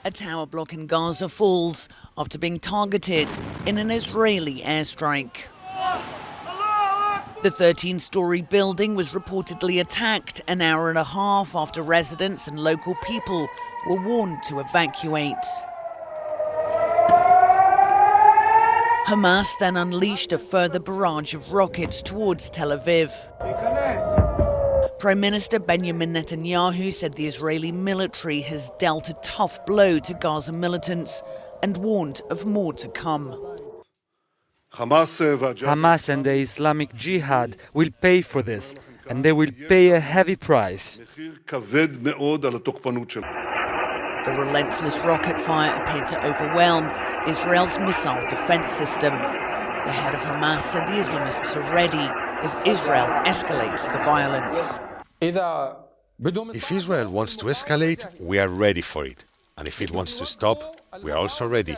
A tower block in Gaza falls after being targeted in an Israeli airstrike. The 13-story building was reportedly attacked an hour and a half after residents and local people were warned to evacuate. Hamas then unleashed a further barrage of rockets towards Tel Aviv. Prime Minister Benjamin Netanyahu said the Israeli military has dealt a tough blow to Gaza militants and warned of more to come. Hamas and the Islamic Jihad will pay for this, and they will pay a heavy price. The relentless rocket fire appeared to overwhelm Israel's missile defense system. The head of Hamas said the Islamists are ready if Israel escalates the violence. If Israel wants to escalate, we are ready for it. And if it wants to stop, we are also ready.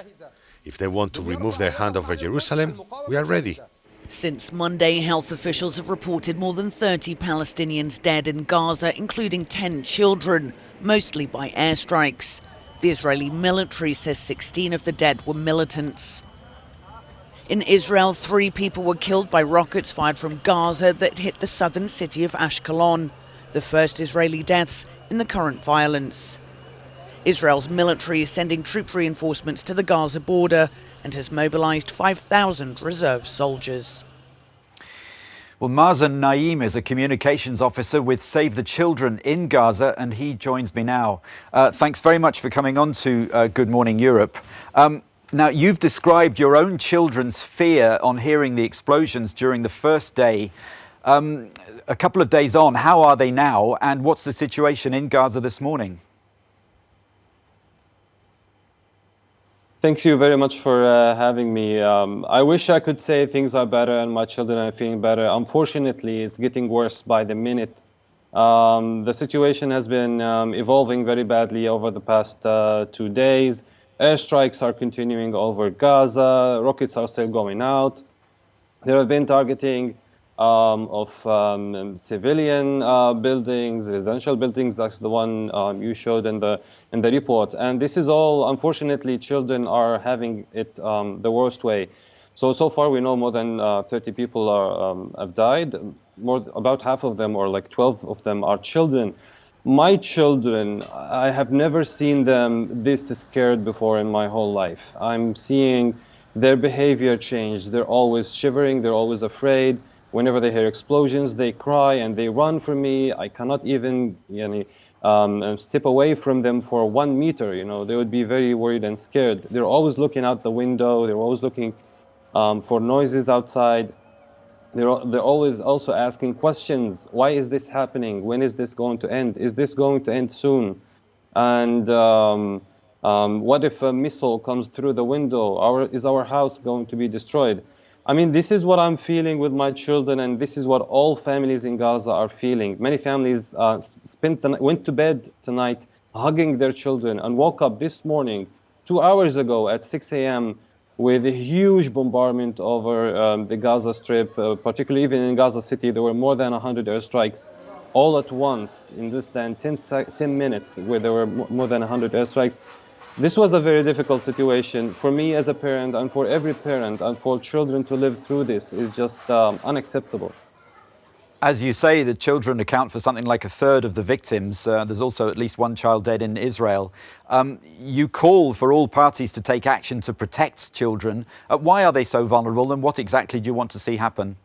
If they want to remove their hand over Jerusalem, we are ready. Since Monday, health officials have reported more than 30 Palestinians dead in Gaza, including 10 children, mostly by airstrikes. The Israeli military says 16 of the dead were militants. In Israel, 3 people were killed by rockets fired from Gaza that hit the southern city of Ashkelon, the first Israeli deaths in the current violence. Israel's military is sending troop reinforcements to the Gaza border and has mobilized 5,000 reserve soldiers. Well, Mazen Naeem is a communications officer with Save the Children in Gaza, and he joins me now. Thanks very much for coming on to Good Morning Europe. Now, you've described your own children's fear on hearing the explosions during the first day. A couple of days on, how are they now, and what's the situation in Gaza this morning? Thank you very much for having me. I wish I could say things are better and my children are feeling better. Unfortunately, it's getting worse by the minute. The situation has been evolving very badly over the past 2 days. Airstrikes are continuing over Gaza. Rockets are still going out. There have been targeting of civilian buildings, residential buildings. That's the one you showed in the report. And this is all, unfortunately, children are having it the worst way. So far we know more than 30 people have died. About half of them, or like 12 of them, are children. My children, I have never seen them this scared before in my whole life. I'm seeing their behavior change. They're always shivering. They're always afraid. Whenever they hear explosions, they cry and they run from me. I cannot even step away from them for 1 meter. They would be very worried and scared. They're always looking out the window. They're always looking for noises outside. They're always also asking questions. Why is this happening? When is this going to end? Is this going to end soon? And what if a missile comes through the window? Is our house going to be destroyed? I mean, this is what I'm feeling with my children, and this is what all families in Gaza are feeling. Many families went to bed tonight hugging their children and woke up this morning, 2 hours ago at 6 a.m. with a huge bombardment over the Gaza Strip, particularly even in Gaza City. There were more than 100 airstrikes all at once in less than 10 minutes, where there were more than 100 airstrikes. This was a very difficult situation for me as a parent, and for every parent, and for children to live through this is just unacceptable. As you say, the children account for something like a third of the victims. There's also at least 1 child dead in Israel. You call for all parties to take action to protect children. Why are they so vulnerable, and what exactly do you want to see happen?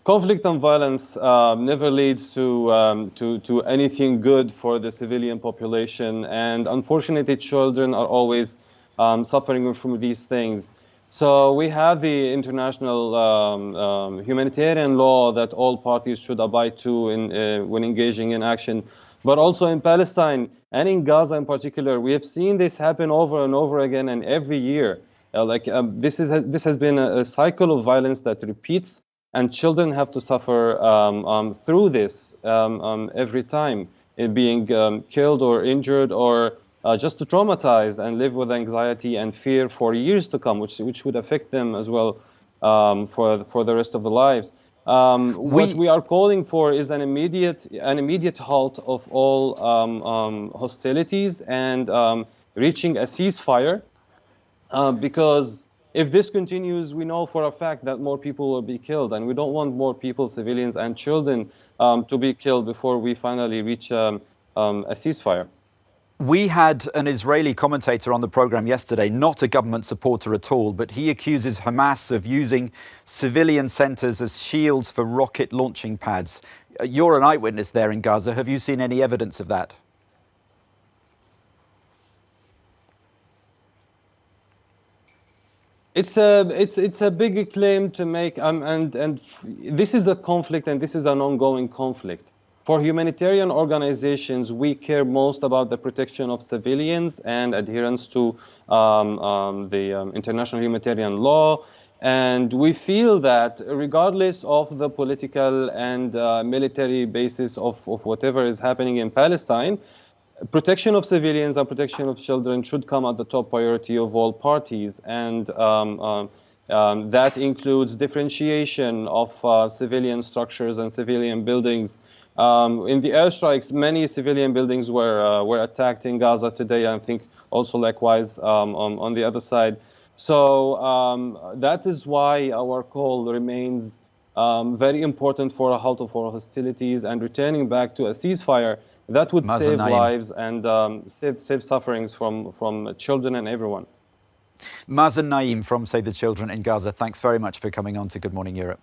Conflict and violence never leads to anything good for the civilian population, and unfortunately, children are always suffering from these things. So we have the international humanitarian law that all parties should abide to when engaging in action. But also in Palestine and in Gaza in particular, we have seen this happen over and over again, and every year. This has been a cycle of violence that repeats, and children have to suffer through this every time, being killed or injured, or just traumatized and live with anxiety and fear for years to come, which would affect them as well for the rest of their lives. What we are calling for is an immediate halt of all hostilities and reaching a ceasefire, because if this continues, we know for a fact that more people will be killed, and we don't want more people, civilians and children, to be killed before we finally reach a ceasefire. We had an Israeli commentator on the program yesterday, not a government supporter at all, but he accuses Hamas of using civilian centres as shields for rocket launching pads. You're an eyewitness there in Gaza. Have you seen any evidence of that? It's a big claim to make, and this is a conflict, and this is an ongoing conflict. For humanitarian organizations, we care most about the protection of civilians and adherence to the international humanitarian law. And we feel that regardless of the political and military basis of whatever is happening in Palestine, protection of civilians and protection of children should come at the top priority of all parties. And that includes differentiation of civilian structures and civilian buildings. In the airstrikes, many civilian buildings were attacked in Gaza today, and I think also likewise on the other side. So that is why our call remains very important for a halt of all hostilities and returning back to a ceasefire that would save lives and save sufferings from children and everyone. Mazen Naim from Save the Children in Gaza, thanks very much for coming on to Good Morning Europe.